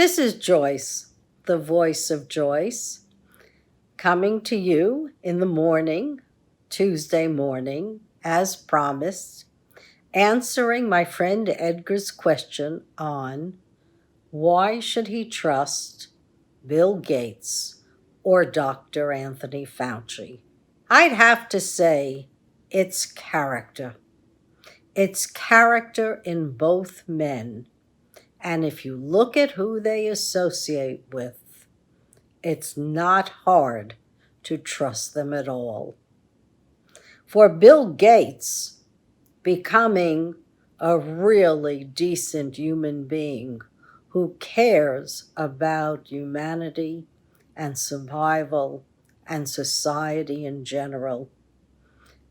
This is Joyce, the voice of Joyce, coming to you in the morning, Tuesday morning, as promised, answering my friend Edgar's question on why should he trust Bill Gates or Dr. Anthony Fauci. I'd have to say it's character. It's character in both men. And if you look at who they associate with, it's not hard to trust them at all. For Bill Gates, becoming a really decent human being who cares about humanity and survival and society in general,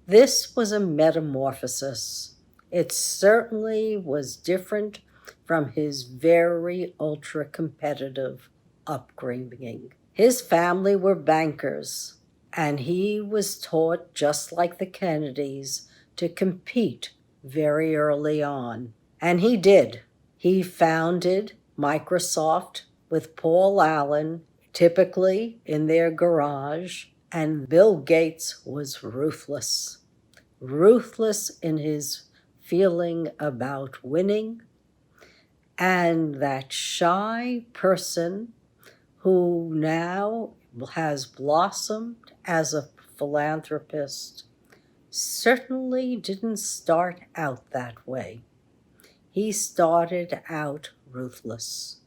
this was a metamorphosis. It certainly was different from his very ultra-competitive upbringing. His family were bankers, and he was taught, just like the Kennedys, to compete very early on. And he did. He founded Microsoft with Paul Allen, typically in their garage, and Bill Gates was ruthless. Ruthless in his feeling about winning, and that shy person who now has blossomed as a philanthropist certainly didn't start out that way. He started out ruthless.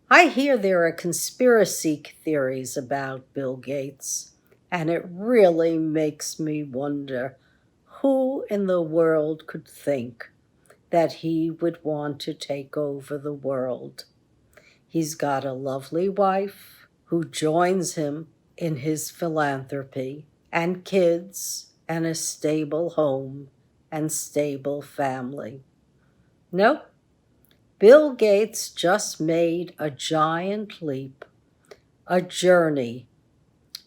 I hear there are conspiracy theories about Bill Gates, and it really makes me wonder who in the world could think that he would want to take over the world. He's got a lovely wife who joins him in his philanthropy, and kids, and a stable home and stable family. Nope. Bill Gates just made a giant leap, a journey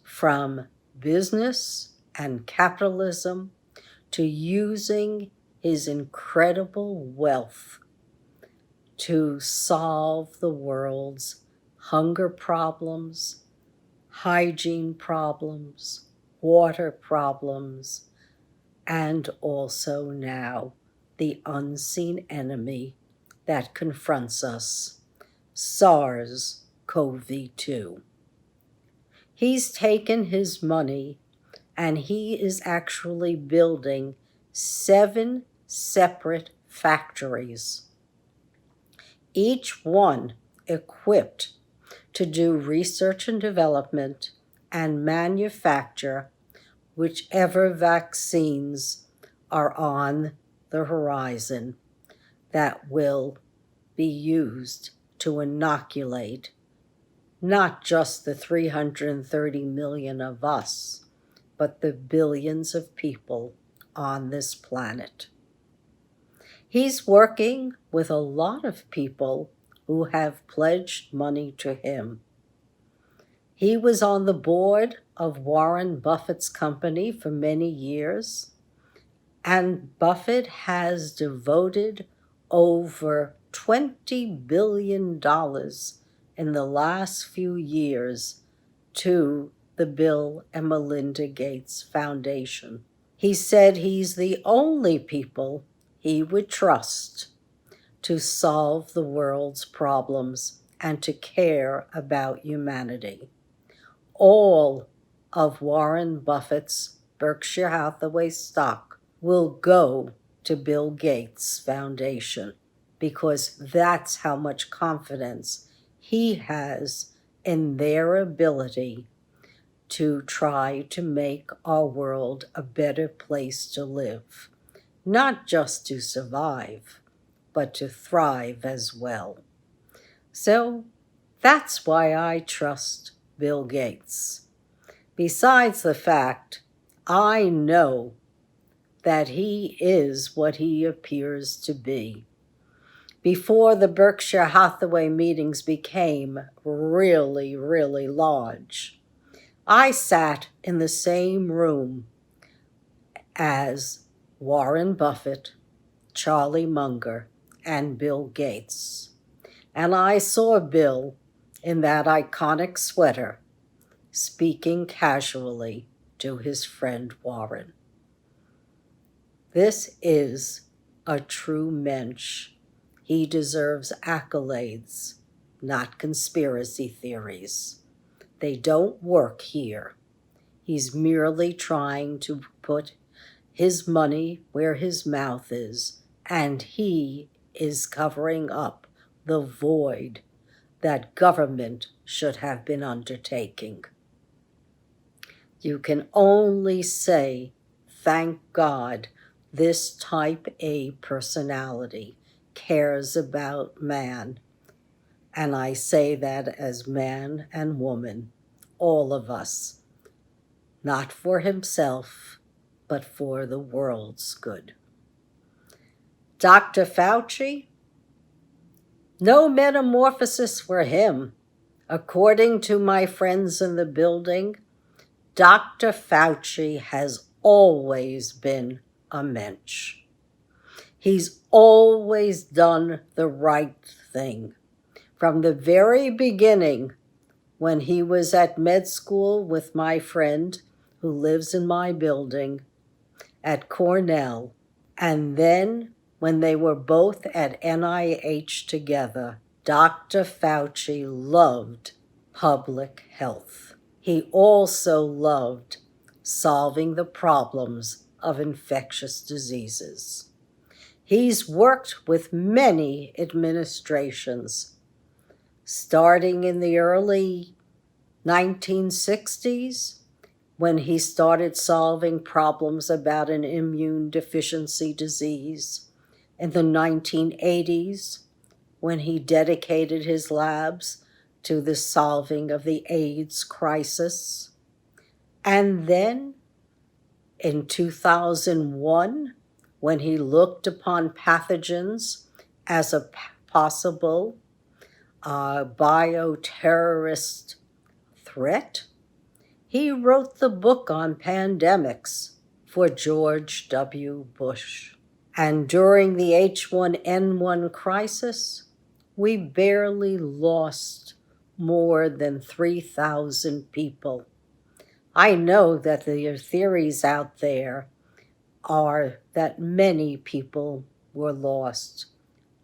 from business and capitalism to using his incredible wealth to solve the world's hunger problems, hygiene problems, water problems, and also now the unseen enemy that confronts us, SARS CoV2. He's taken his money and he is actually building 7 separate factories, each one equipped to do research and development and manufacture whichever vaccines are on the horizon that will be used to inoculate not just the 330 million of us, but the billions of people on this planet. He's working with a lot of people who have pledged money to him. He was on the board of Warren Buffett's company for many years, and Buffett has devoted over $20 billion in the last few years to the Bill and Melinda Gates Foundation. He said he's the only people he would trust to solve the world's problems and to care about humanity. All of Warren Buffett's Berkshire Hathaway stock will go to Bill Gates Foundation because that's how much confidence he has in their ability to try to make our world a better place to live, not just to survive, but to thrive as well. So that's why I trust Bill Gates. Besides the fact, I know that he is what he appears to be. Before the Berkshire Hathaway meetings became really, really large, I sat in the same room as Warren Buffett, Charlie Munger, and Bill Gates. And I saw Bill in that iconic sweater, speaking casually to his friend Warren. This is a true mensch. He deserves accolades, not conspiracy theories. They don't work here. He's merely trying to put his money where his mouth is, and he is covering up the void that government should have been undertaking. You can only say, thank God, this type A personality cares about man. And I say that as man and woman, all of us, not for himself, but for the world's good. Dr. Fauci, no metamorphosis for him. According to my friends in the building, Dr. Fauci has always been a mensch. He's always done the right thing. From the very beginning, when he was at med school with my friend who lives in my building at Cornell, and then when they were both at NIH together, Dr. Fauci loved public health. He also loved solving the problems of infectious diseases. He's worked with many administrations, starting in the early 1960s, when he started solving problems about an immune deficiency disease, in the 1980s, when he dedicated his labs to the solving of the AIDS crisis, and then in 2001, when he looked upon pathogens as a possible bioterrorist threat, he wrote the book on pandemics for George W. Bush. And during the H1N1 crisis, we barely lost more than 3,000 people. I know that there are theories out there are that many people were lost.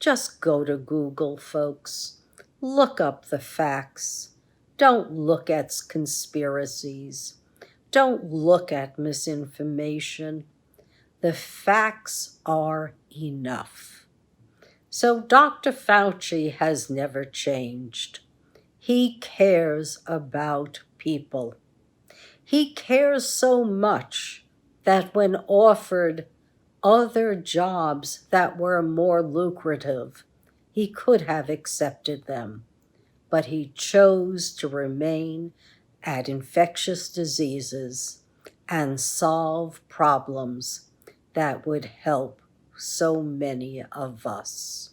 Just go to Google, folks. Look up the facts. Don't look at conspiracies. Don't look at misinformation. The facts are enough. So Dr. Fauci has never changed. He cares about people. He cares so much that when offered other jobs that were more lucrative, he could have accepted them. But he chose to remain at infectious diseases and solve problems that would help so many of us.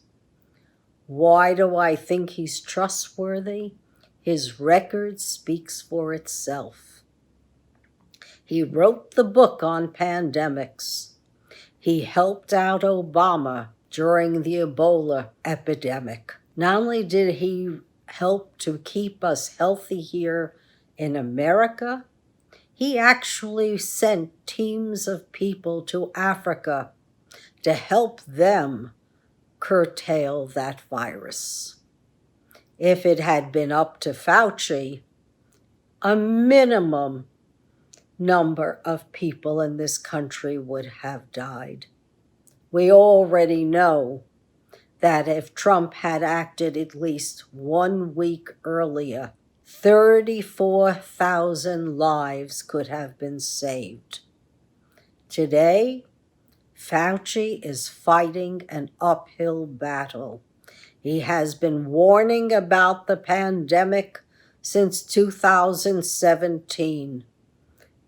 Why do I think he's trustworthy? His record speaks for itself. He wrote the book on pandemics. He helped out Obama during the Ebola epidemic. Not only did he help to keep us healthy here in America, he actually sent teams of people to Africa to help them curtail that virus. If it had been up to Fauci, a minimum number of people in this country would have died. We already know that if Trump had acted at least 1 week earlier, 34,000 lives could have been saved. Today, Fauci is fighting an uphill battle. He has been warning about the pandemic since 2017.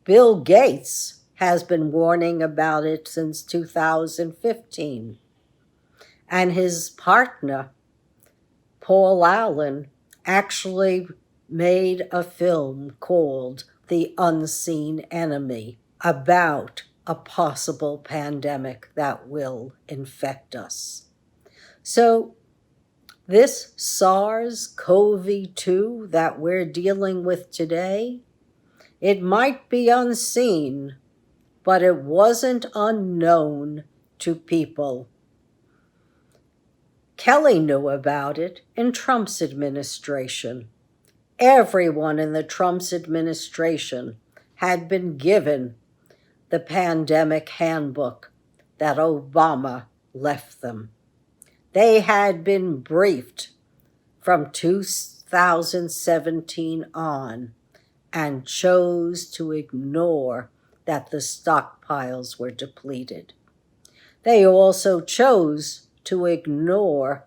Bill Gates has been warning about it since 2015. And his partner, Paul Allen, actually made a film called The Unseen Enemy about a possible pandemic that will infect us. So This SARS CoV2 that we're dealing with today, it might be unseen, but it wasn't unknown to people. Kelly knew about it in Trump's administration. Everyone in the Trump's administration had been given the pandemic handbook that Obama left them. They had been briefed from 2017 on and chose to ignore that the stockpiles were depleted. They also chose to ignore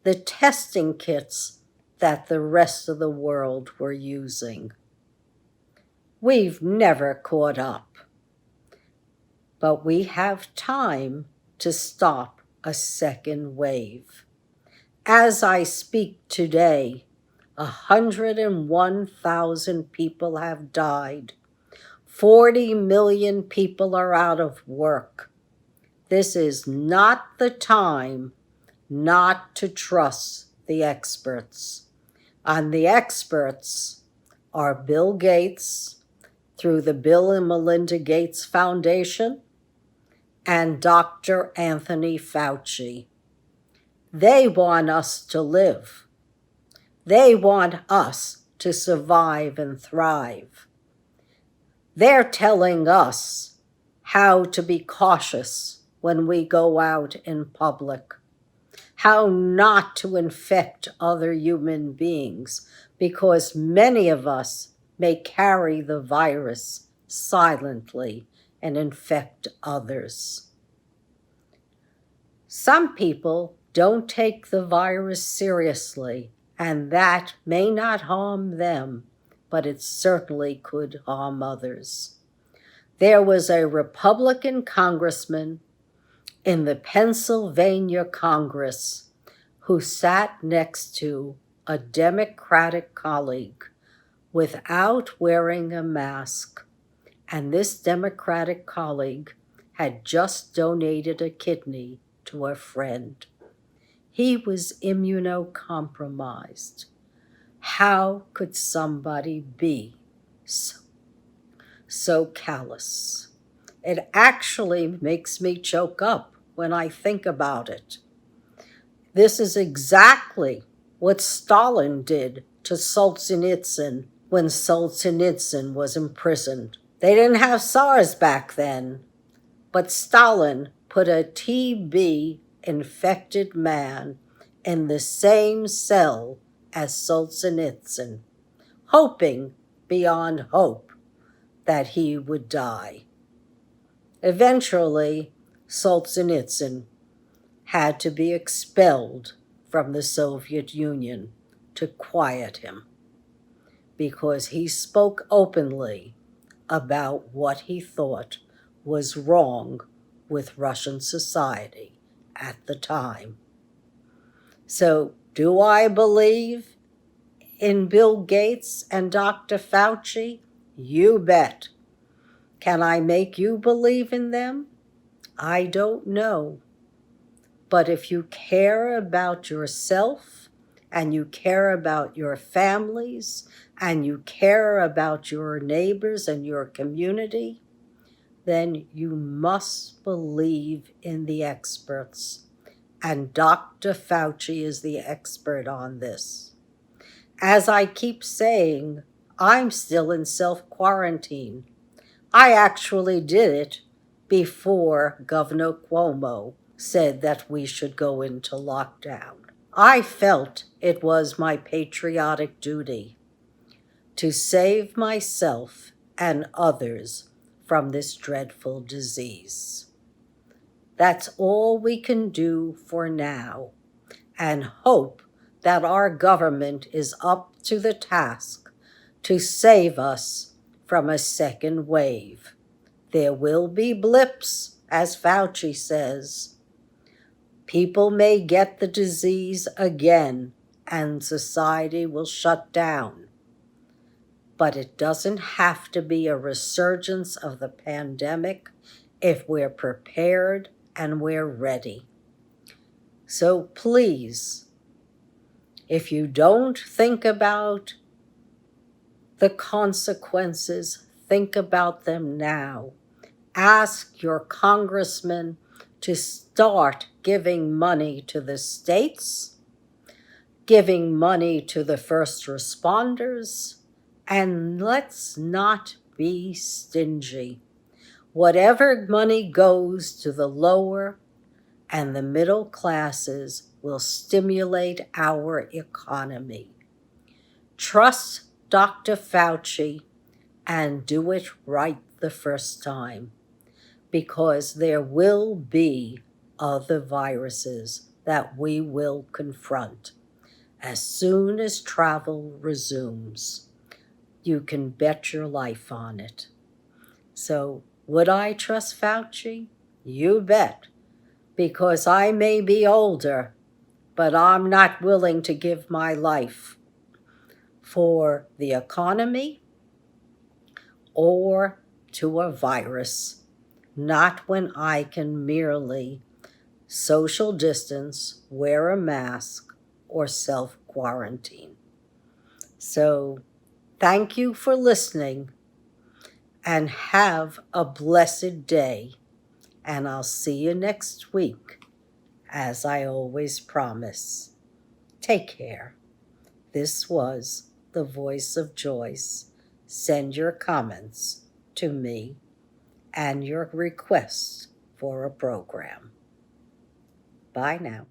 the testing kits that the rest of the world were using. We've never caught up, but we have time to stop a second wave. As I speak today, 101,000 people have died. 40 million people are out of work. This is not the time not to trust the experts. And the experts are Bill Gates through the Bill and Melinda Gates Foundation and Dr. Anthony Fauci. They want us to live. They want us to survive and thrive. They're telling us how to be cautious when we go out in public, how not to infect other human beings, because many of us may carry the virus silently and infect others. Some people don't take the virus seriously, and that may not harm them, but it certainly could harm others. There was a Republican congressman in the Pennsylvania Congress who sat next to a Democratic colleague without wearing a mask, and this Democratic colleague had just donated a kidney to a friend. He was immunocompromised. How could somebody be so callous? It actually makes me choke up when I think about it. This is exactly what Stalin did to Solzhenitsyn when Solzhenitsyn was imprisoned. They didn't have SARS back then, but Stalin put a TB-infected man in the same cell as Solzhenitsyn, hoping beyond hope that he would die. Eventually, Solzhenitsyn had to be expelled from the Soviet Union to quiet him, because he spoke openly about what he thought was wrong with Russian society at the time. So, do I believe in Bill Gates and Dr. Fauci? You bet. Can I make you believe in them? I don't know. But if you care about yourself, and you care about your families, and you care about your neighbors and your community, then you must believe in the experts. And Dr. Fauci is the expert on this. As I keep saying, I'm still in self-quarantine. I actually did it before Governor Cuomo said that we should go into lockdown. I felt it was my patriotic duty to save myself and others from this dreadful disease. That's all we can do for now, and hope that our government is up to the task to save us from a second wave. There will be blips, as Fauci says. People may get the disease again, and society will shut down. But it doesn't have to be a resurgence of the pandemic if we're prepared and we're ready. So please, If you don't think about the consequences, think about them now. Ask your congressman to start giving money to the states, giving money to the first responders, and let's not be stingy. Whatever money goes to the lower and the middle classes will stimulate our economy. Trust Dr. Fauci and do it right the first time, because there will be other viruses that we will confront as soon as travel resumes. You can bet your life on it. So, would I trust Fauci? You bet. Because I may be older, but I'm not willing to give my life for the economy or to a virus, not when I can merely social distance, wear a mask, or self-quarantine. So, thank you for listening, and have a blessed day. And I'll see you next week, as I always promise. Take care. This was the voice of Joyce. Send your comments to me and your requests for a program. Bye now.